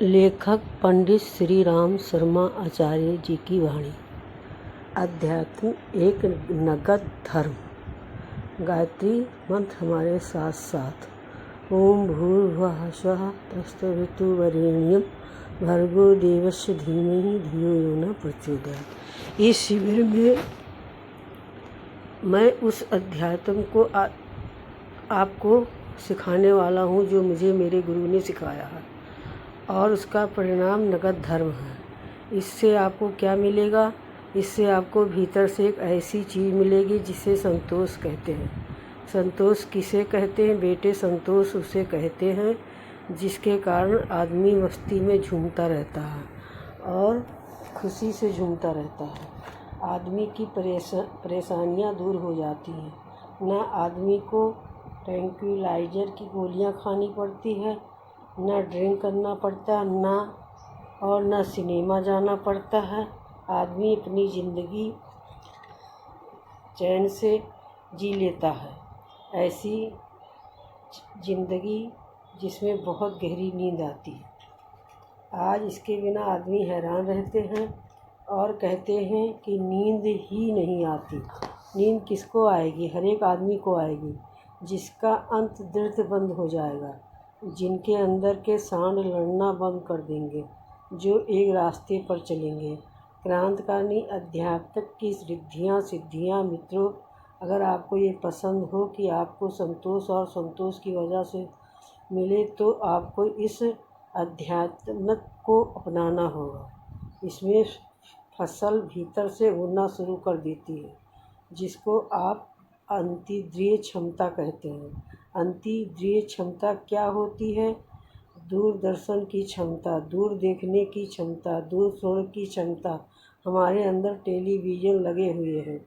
लेखक पंडित श्री राम शर्मा आचार्य जी की वाणी। अध्यात्म एक नगद धर्म। गायत्री मंत्र हमारे साथ साथ। ओम भूर्भुवः स्वः तत्सवितुर्वरेण्यं भर्गो देवस्य धीमहि धियो यो न प्रचोदयात्। इस शिविर में मैं उस अध्यात्म को आपको सिखाने वाला हूँ जो मुझे मेरे गुरु ने सिखाया है, और उसका परिणाम नगद धर्म है। इससे आपको क्या मिलेगा? इससे आपको भीतर से एक ऐसी चीज़ मिलेगी जिसे संतोष कहते हैं। संतोष किसे कहते हैं बेटे? संतोष उसे कहते हैं जिसके कारण आदमी मस्ती में झूमता रहता है और खुशी से झूमता रहता है। आदमी की परेशानियां दूर हो जाती हैं। न आदमी को ट्रैंक्विलाइजर की गोलियां खानी पड़ती है, ना ड्रिंक करना पड़ता, ना सिनेमा जाना पड़ता है। आदमी अपनी ज़िंदगी चैन से जी लेता है। ऐसी ज़िंदगी जिसमें बहुत गहरी नींद आती है। आज इसके बिना आदमी हैरान रहते हैं और कहते हैं कि नींद ही नहीं आती। नींद किसको आएगी? हर एक आदमी को आएगी जिसका अंत दृढ़ बंद हो जाएगा, जिनके अंदर के सांड लड़ना बंद कर देंगे, जो एक रास्ते पर चलेंगे। क्रांतिकारी अध्यात्म की सिद्धियाँ मित्रों, अगर आपको ये पसंद हो कि आपको संतोष और संतोष की वजह से मिले, तो आपको इस अध्यात्म को अपनाना होगा। इसमें फसल भीतर से उड़ना शुरू कर देती है, जिसको आप अंतर्दृष्टि क्षमता कहते हैं। अंतर्दृष्टि क्षमता क्या होती है? दूरदर्शन की क्षमता, दूर देखने की क्षमता, दूर सुनने की क्षमता। हमारे अंदर टेलीविज़न लगे हुए हैं,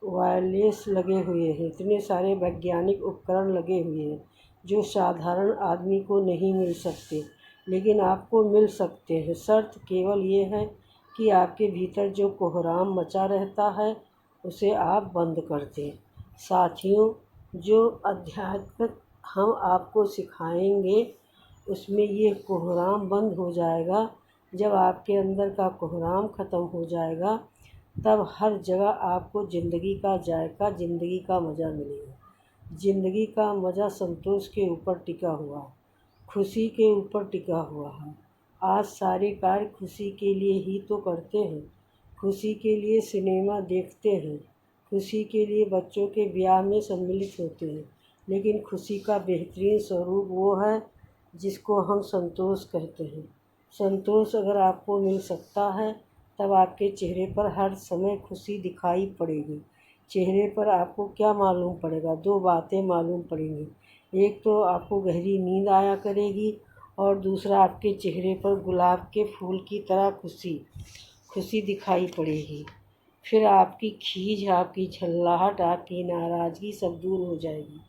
वायरलेस लगे हुए हैं, इतने सारे वैज्ञानिक उपकरण लगे हुए हैं जो साधारण आदमी को नहीं मिल सकते, लेकिन आपको मिल सकते हैं। शर्त केवल ये है कि आपके भीतर जो कोहराम मचा रहता है उसे आप बंद कर दें। साथियों, जो अध्यात्म हम आपको सिखाएंगे उसमें ये कोहराम बंद हो जाएगा। जब आपके अंदर का कोहराम ख़त्म हो जाएगा, तब हर जगह आपको ज़िंदगी का जायका, ज़िंदगी का मज़ा मिलेगा। ज़िंदगी का मज़ा संतोष के ऊपर टिका हुआ, खुशी के ऊपर टिका हुआ है। आज सारे कार्य खुशी के लिए ही तो करते हैं। खुशी के लिए सिनेमा देखते हैं, खुशी के लिए बच्चों के ब्याह में सम्मिलित होते हैं, लेकिन खुशी का बेहतरीन स्वरूप वो है जिसको हम संतोष कहते हैं। संतोष अगर आपको मिल सकता है, तब आपके चेहरे पर हर समय खुशी दिखाई पड़ेगी। चेहरे पर आपको क्या मालूम पड़ेगा? दो बातें मालूम पड़ेंगी। एक तो आपको गहरी नींद आया करेगी, और दूसरा आपके चेहरे पर गुलाब के फूल की तरह खुशी दिखाई पड़ेगी। फिर आपकी खीज, आपकी झल्लाहट, आपकी नाराज़गी सब दूर हो जाएगी।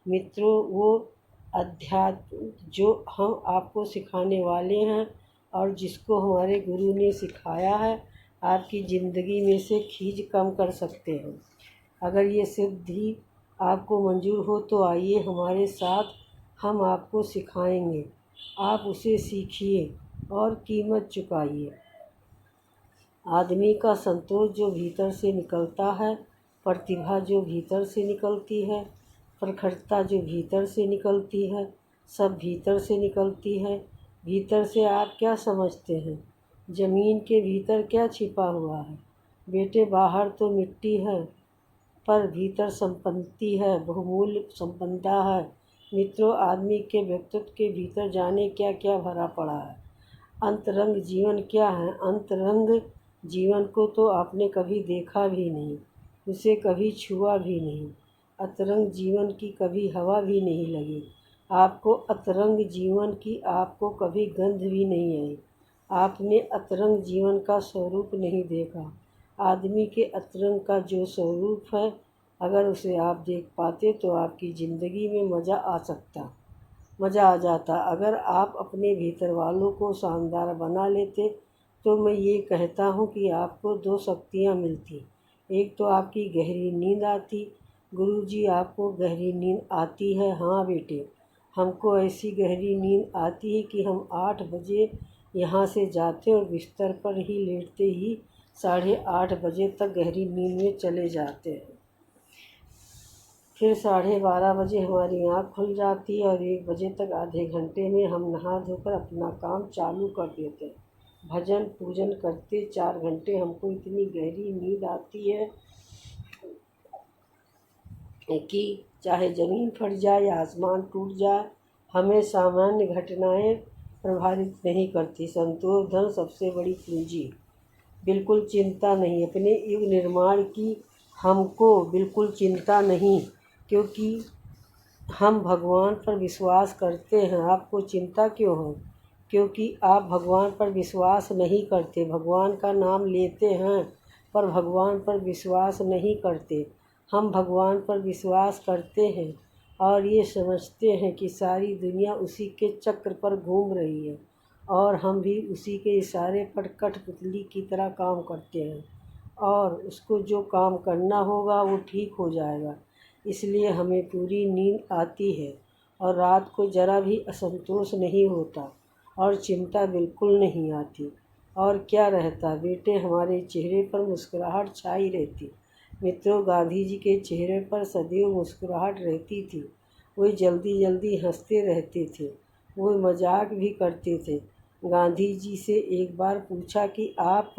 मित्रों, वो अध्यात्म जो हम आपको सिखाने वाले हैं और जिसको हमारे गुरु ने सिखाया है, आपकी ज़िंदगी में से खीज कम कर सकते हैं। अगर ये सिद्धि आपको मंजूर हो तो आइए हमारे साथ, हम आपको सिखाएंगे। आप उसे सीखिए और कीमत चुकाइए। आदमी का संतोष जो भीतर से निकलता है, प्रतिभा जो भीतर से निकलती है, प्रखरता जो भीतर से निकलती है, सब भीतर से निकलती है। भीतर से आप क्या समझते हैं? ज़मीन के भीतर क्या छिपा हुआ है? बेटे, बाहर तो मिट्टी है, पर भीतर संपत्ति है, बहुमूल्य संपदा है। मित्रों, आदमी के व्यक्तित्व के भीतर जाने क्या क्या भरा पड़ा है। अंतरंग जीवन क्या है? अंतरंग जीवन को तो आपने कभी देखा भी नहीं, उसे कभी छुआ भी नहीं। अंतरंग जीवन की कभी हवा भी नहीं लगी आपको। अंतरंग जीवन की आपको कभी गंध भी नहीं आई। आपने अंतरंग जीवन का स्वरूप नहीं देखा। आदमी के अंतरंग का जो स्वरूप है, अगर उसे आप देख पाते तो आपकी ज़िंदगी में मज़ा आ जाता। अगर आप अपने भीतर वालों को शानदार बना लेते, तो मैं ये कहता हूँ कि आपको दो शक्तियाँ मिलती। एक तो आपकी गहरी नींद आती। गुरुजी, आपको गहरी नींद आती है? हाँ बेटे, हमको ऐसी गहरी नींद आती है कि हम 8 बजे यहाँ से जाते और बिस्तर पर ही लेटते ही 8:30 बजे तक गहरी नींद में चले जाते हैं। फिर 12:30 बजे हमारी आँख खुल जाती है और 1 बजे तक आधे घंटे में हम नहा धोकर अपना काम चालू कर देते हैं। भजन पूजन करते 4 घंटे हमको इतनी गहरी नींद आती है कि चाहे ज़मीन फट जाए या आसमान टूट जाए, हमें सामान्य घटनाएं प्रभावित नहीं करती। संतोष धन सबसे बड़ी पूंजी। बिल्कुल चिंता नहीं, अपने युग निर्माण की हमको बिल्कुल चिंता नहीं, क्योंकि हम भगवान पर विश्वास करते हैं। आपको चिंता क्यों है? क्योंकि आप भगवान पर विश्वास नहीं करते। भगवान का नाम लेते हैं पर भगवान पर विश्वास नहीं करते। हम भगवान पर विश्वास करते हैं और ये समझते हैं कि सारी दुनिया उसी के चक्र पर घूम रही है और हम भी उसी के इशारे पर कठपुतली की तरह काम करते हैं और उसको जो काम करना होगा वो ठीक हो जाएगा। इसलिए हमें पूरी नींद आती है और रात को ज़रा भी असंतोष नहीं होता और चिंता बिल्कुल नहीं आती। और क्या रहता, बेटे हमारे चेहरे पर मुस्कुराहट छाई रहती। मित्रों, गांधी जी के चेहरे पर सदैव मुस्कुराहट रहती थी। वो जल्दी जल्दी हंसते रहते थे, वो मजाक भी करते थे। गांधी जी से एक बार पूछा कि आप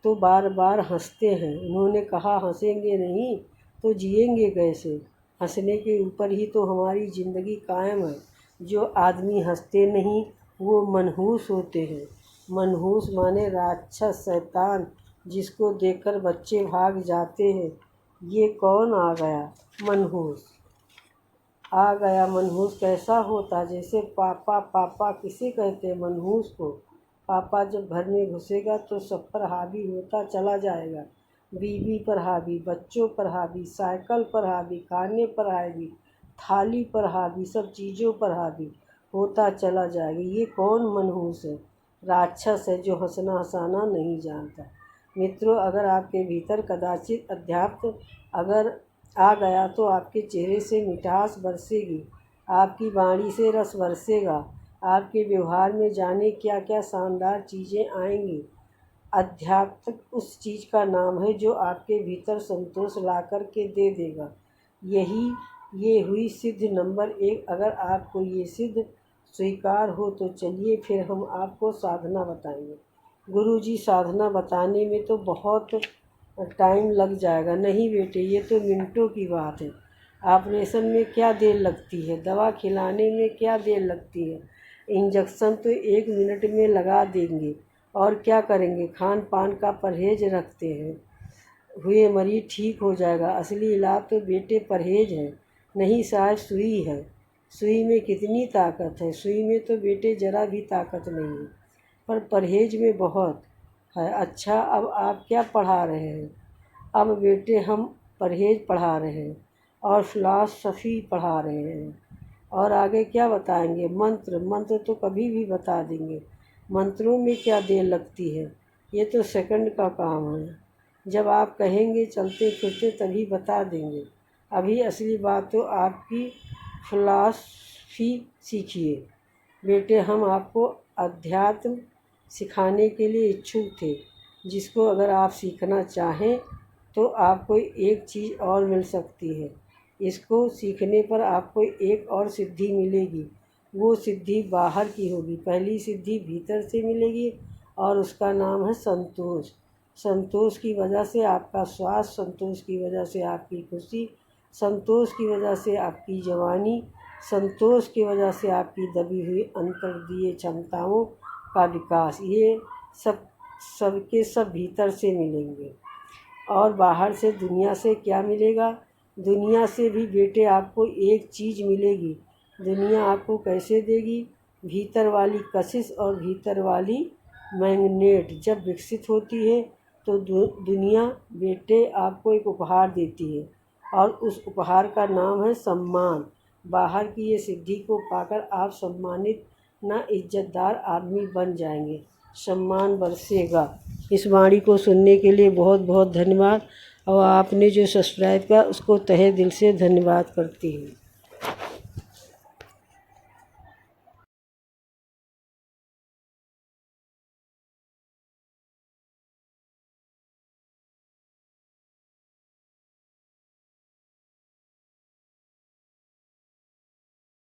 तो बार बार हंसते हैं। उन्होंने कहा, हंसेंगे नहीं तो जिएंगे कैसे? हंसने के ऊपर ही तो हमारी ज़िंदगी कायम है। जो आदमी हंसते नहीं वो मनहूस होते हैं। मनहूस माने राक्षस, शैतान, जिसको देखकर बच्चे भाग जाते हैं। ये कौन आ गया? मनहूस आ गया। मनहूस कैसा होता? जैसे पापा। पापा किसे कहते हैं? मनहूस को। पापा जब घर में घुसेगा तो सब पर हावी होता चला जाएगा। बीवी पर हावी, बच्चों पर हावी, साइकिल पर हावी, खाने पर हावी, थाली पर हावी, सब चीज़ों पर हावी होता चला जाएगा। ये कौन मनहूस है? राक्षस है जो हंसना हंसाना नहीं जानता। मित्रों, अगर आपके भीतर कदाचित अध्यात्म अगर आ गया तो आपके चेहरे से मिठास बरसेगी, आपकी वाणी से रस बरसेगा, आपके व्यवहार में जाने क्या क्या शानदार चीज़ें आएंगी। अध्यात्म उस चीज़ का नाम है जो आपके भीतर संतोष ला कर के दे देगा। ये हुई सिद्ध नंबर 1। अगर आपको ये सिद्ध स्वीकार हो तो चलिए फिर हम आपको साधना बताएंगे। गुरुजी, साधना बताने में तो बहुत टाइम लग जाएगा। नहीं बेटे, ये तो मिनटों की बात है। ऑपरेशन में क्या देर लगती है? दवा खिलाने में क्या देर लगती है? इंजेक्शन तो 1 मिनट में लगा देंगे। और क्या करेंगे? खान पान का परहेज रखते हैं, हुए मरीज ठीक हो जाएगा। असली इलाज तो बेटे परहेज है। नहीं साहब, सुई है। सुई में कितनी ताकत है? सुई में तो बेटे ज़रा भी ताकत नहीं है, पर परहेज में बहुत है। अच्छा, अब आप क्या पढ़ा रहे हैं? अब बेटे हम परहेज पढ़ा रहे हैं और फिलॉसफी पढ़ा रहे हैं। और आगे क्या बताएंगे? मंत्र तो कभी भी बता देंगे। मंत्रों में क्या देर लगती है? ये तो सेकंड का काम है। जब आप कहेंगे चलते फिरते तभी बता देंगे। अभी असली बात तो आपकी फिलॉसफी सीखिए। बेटे, हम आपको अध्यात्म सिखाने के लिए इच्छुक थे, जिसको अगर आप सीखना चाहें तो आपको एक चीज़ और मिल सकती है। इसको सीखने पर आपको एक और सिद्धि मिलेगी। वो सिद्धि बाहर की होगी। पहली सिद्धि भीतर से मिलेगी और उसका नाम है संतोष। संतोष की वजह से आपका स्वास्थ्य, संतोष की वजह से आपकी खुशी, संतोष की वजह से आपकी जवानी, संतोष की वजह से आपकी दबी हुई अंतर्दीय क्षमताओं का विकास। ये सबके सब भीतर से मिलेंगे। और बाहर से दुनिया से क्या मिलेगा? दुनिया से भी बेटे आपको एक चीज़ मिलेगी। दुनिया आपको कैसे देगी? भीतर वाली कशिश और भीतर वाली मैग्नेट जब विकसित होती है तो दुनिया बेटे आपको एक उपहार देती है और उस उपहार का नाम है सम्मान। बाहर की ये सिद्धि को पाकर आप सम्मानित ना इज्जतदार आदमी बन जाएंगे। सम्मान बरसेगा। इस वाणी को सुनने के लिए बहुत बहुत धन्यवाद। और आपने जो सब्सक्राइब किया उसको तहे दिल से धन्यवाद करती हूँ।